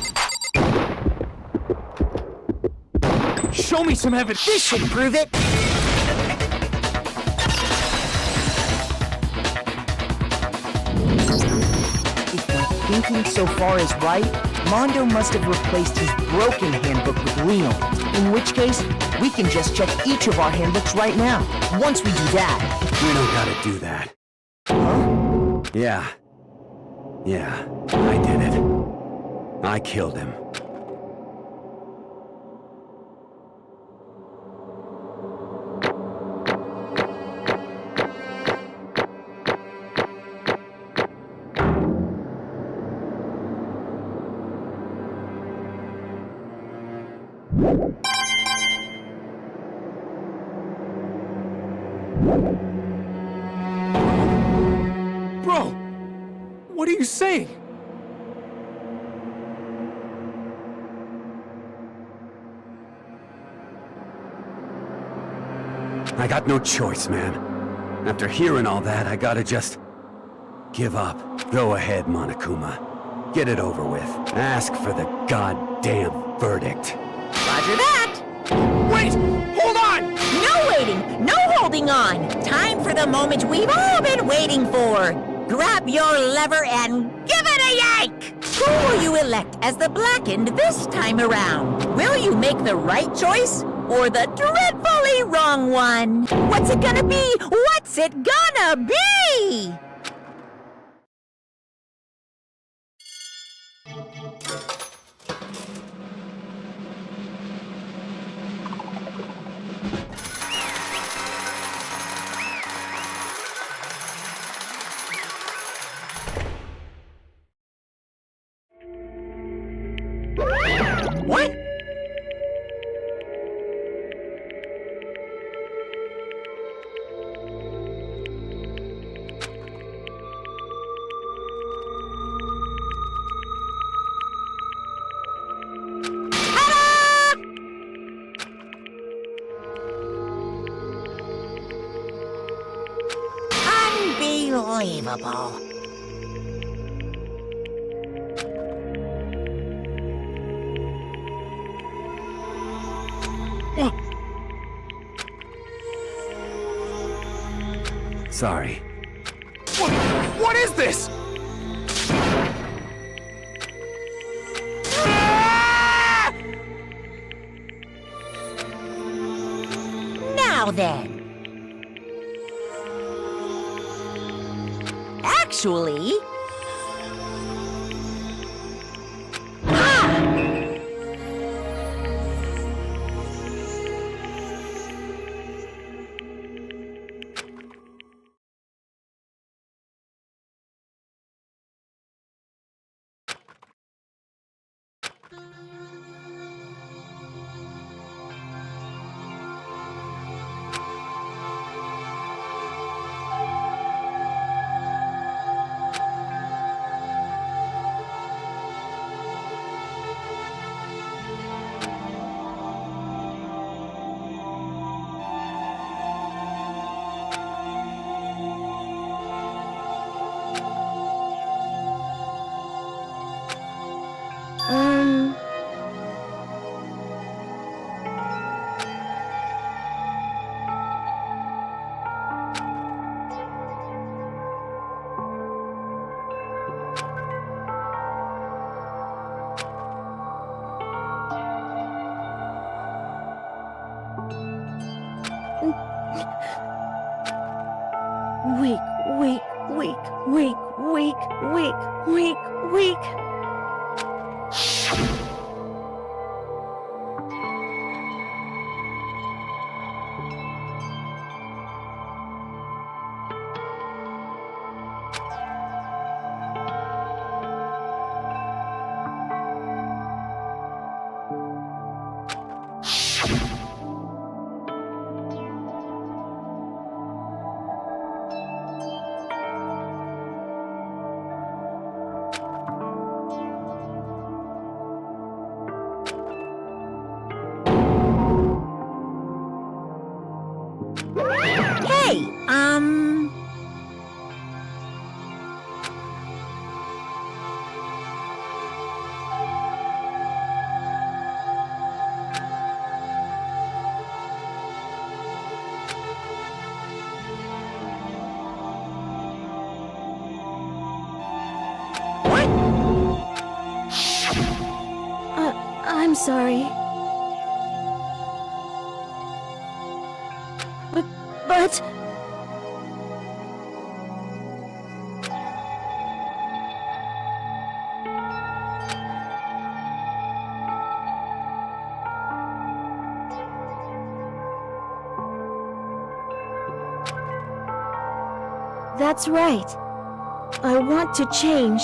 Show me some evidence! This should prove it! If my thinking so far is right, Mondo must have replaced his broken handbook with Leon. In which case, we can just check each of our handbooks right now. Once we do that... We don't gotta do that. Huh? Yeah, I did it. I killed him. Bro! What are you saying? I got no choice, man. After hearing all that, I gotta just... give up. Go ahead, Monokuma. Get it over with. Ask for the goddamn verdict. Roger that! Wait! Hold on! No waiting! No holding on! Time for the moment we've all been waiting for! Grab your lever and give it a yank! Who will you elect as the Blackened this time around? Will you make the right choice or the dreadfully wrong one? What's it gonna be? What's it gonna be? What? Unbelievable. Sorry. What is this? Now then. Actually... Weak. Hey, I'm sorry. But... That's right. I want to change.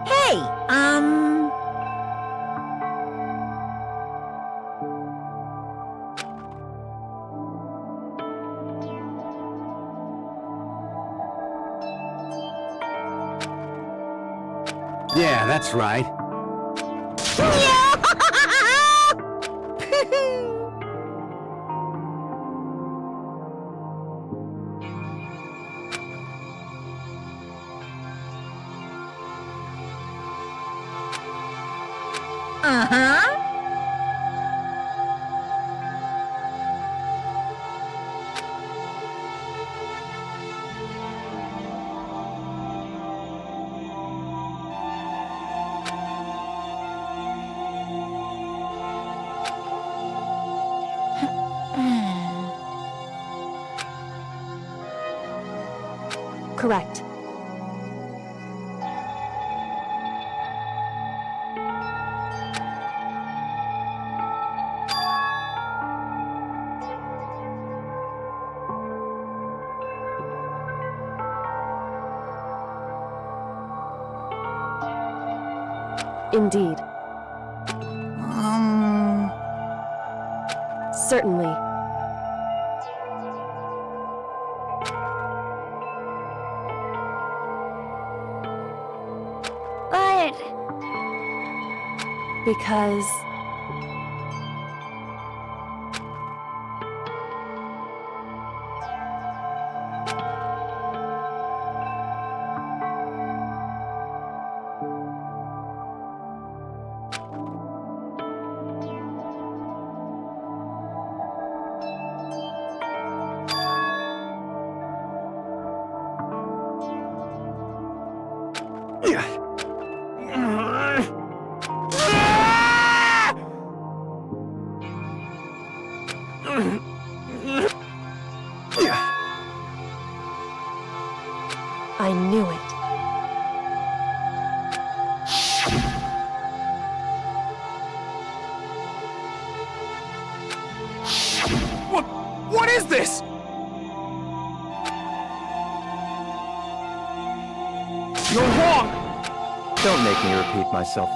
hey, Yeah, that's right. Uh-huh. Correct. Indeed. Certainly. But Because... I knew it. What is this? You're wrong! Don't make me repeat myself.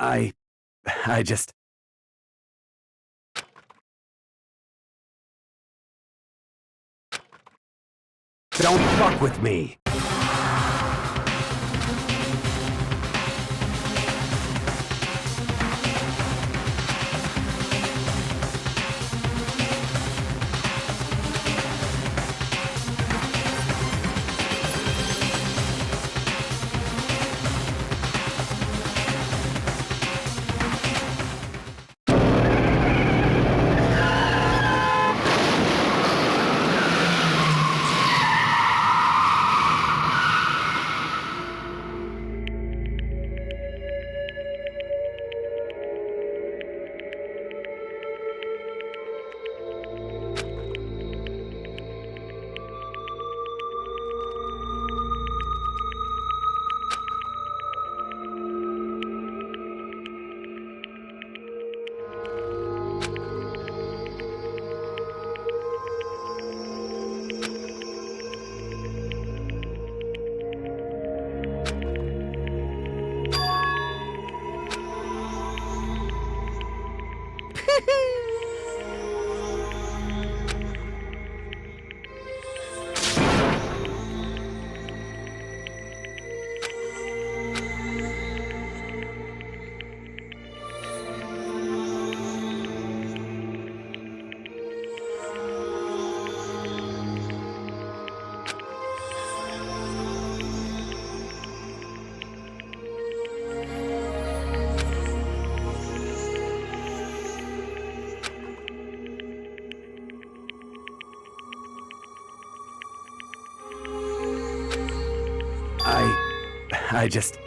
Hey, I just... Don't fuck with me! I just...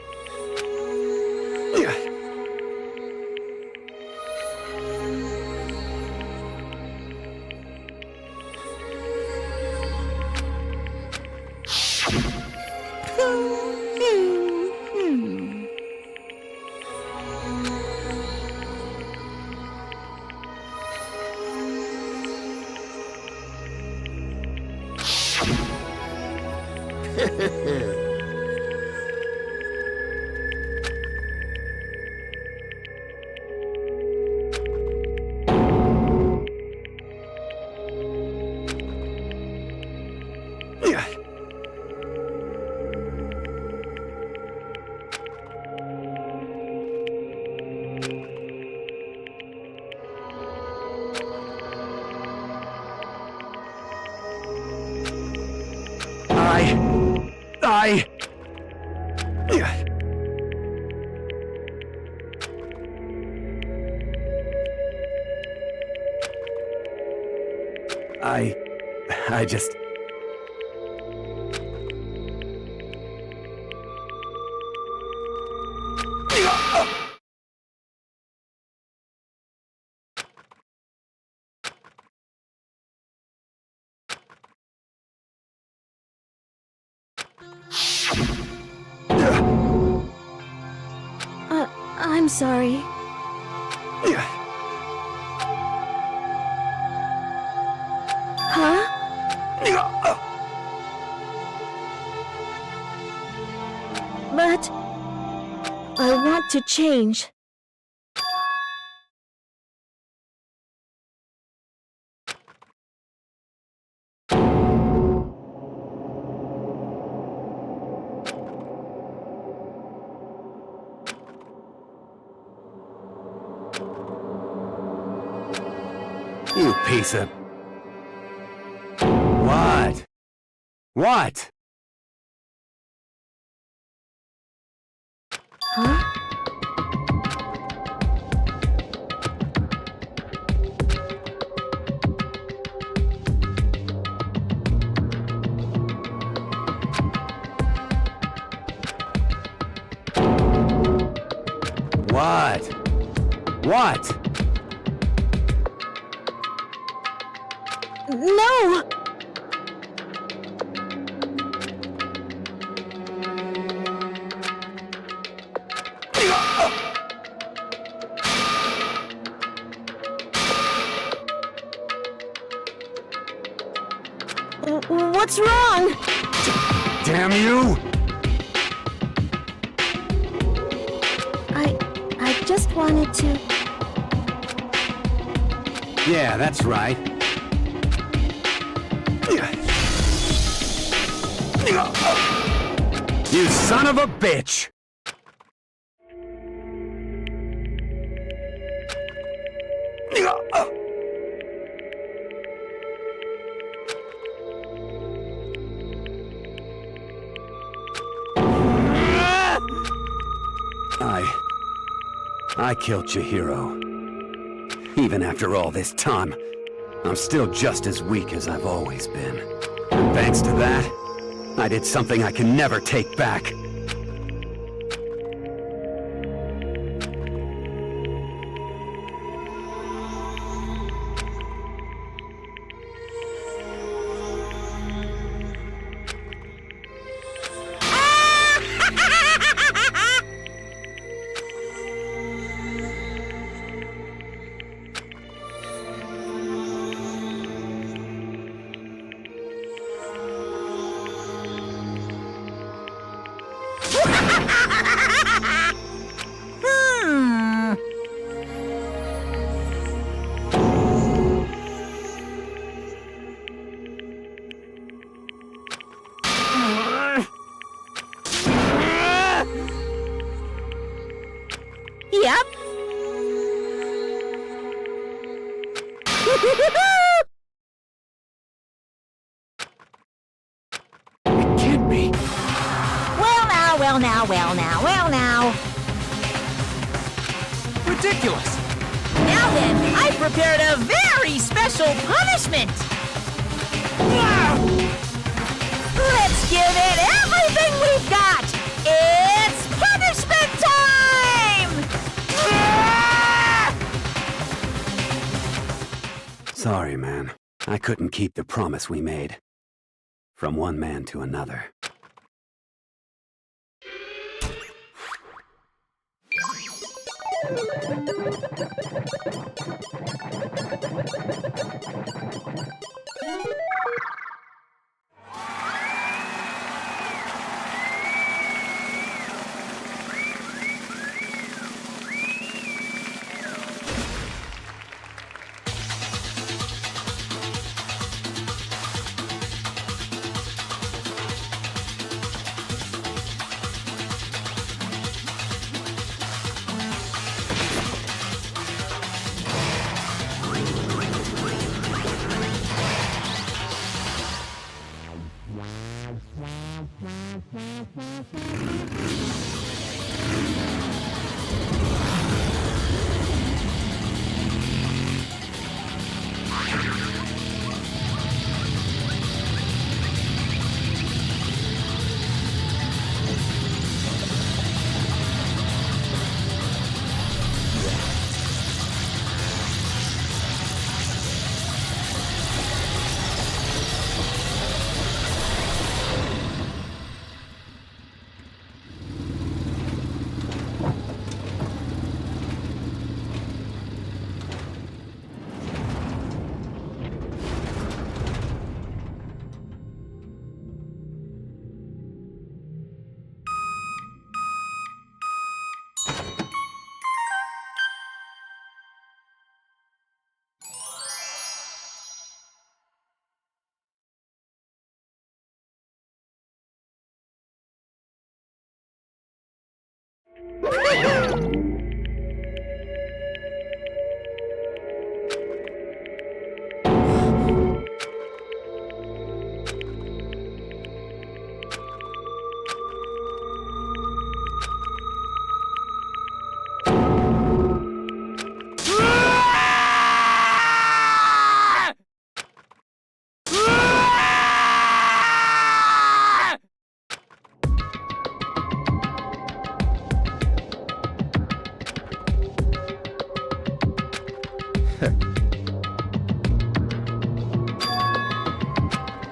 I just... I'm sorry. Huh? But I want to change. You piece of... What? What? Huh? What? What? No! What's wrong? Damn you! I just wanted to... Yeah, that's right. You son of a bitch! I killed Chihiro. Even after all this time, I'm still just as weak as I've always been. And thanks to that, I did something I can never take back. Yep. It can't be. Well now. Ridiculous. Now then, I've prepared a very special punishment. Let's give it everything we've got. sorry, man. I couldn't keep the promise we made. From one man to another.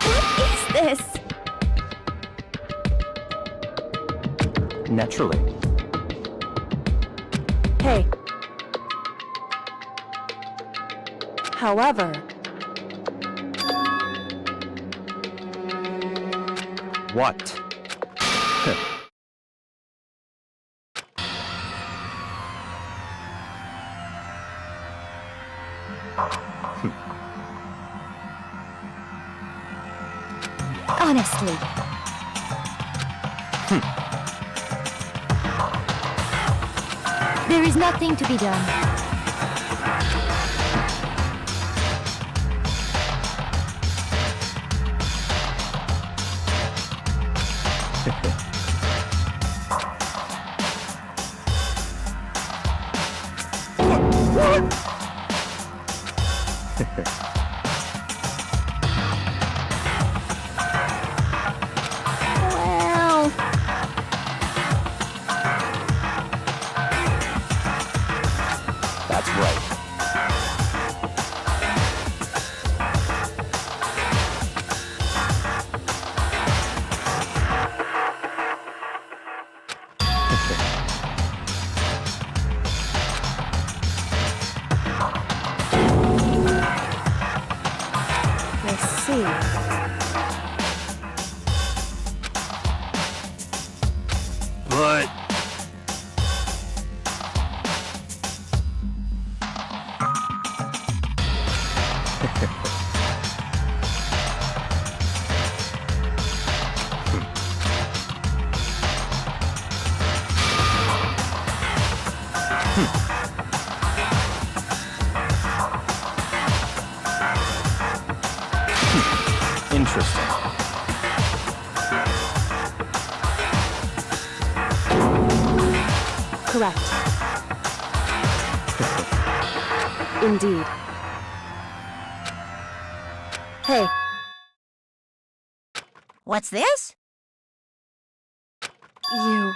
What is this? Naturally. Hey. However, What? Honestly. There is nothing to be done. Well, That's right. I see. But... Interesting. Correct. Indeed. Hey, What's this? you.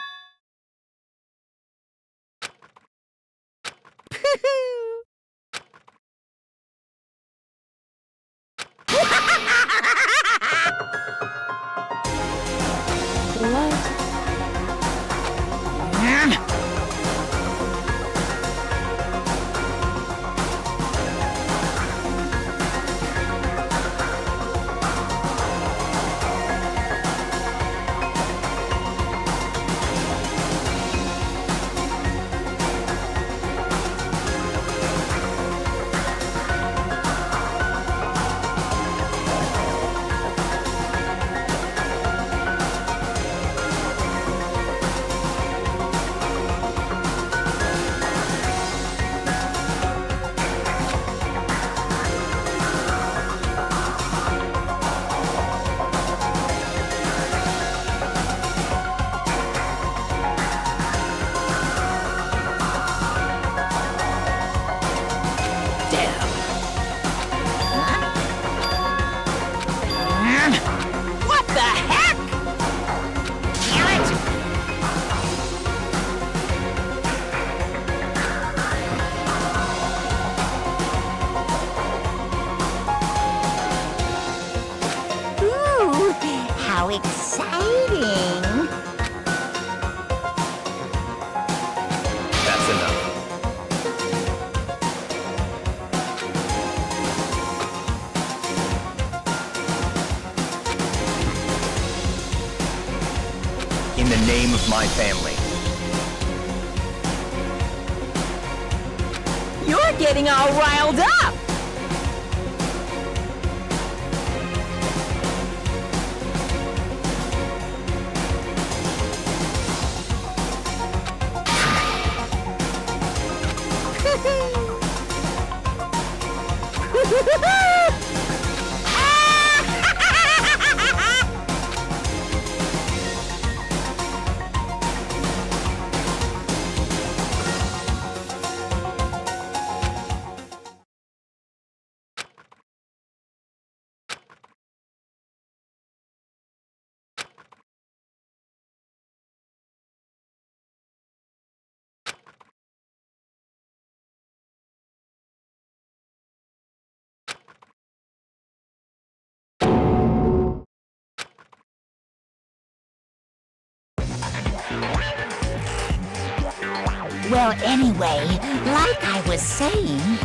name of my family. You're getting all riled up! Well, anyway, like I was saying,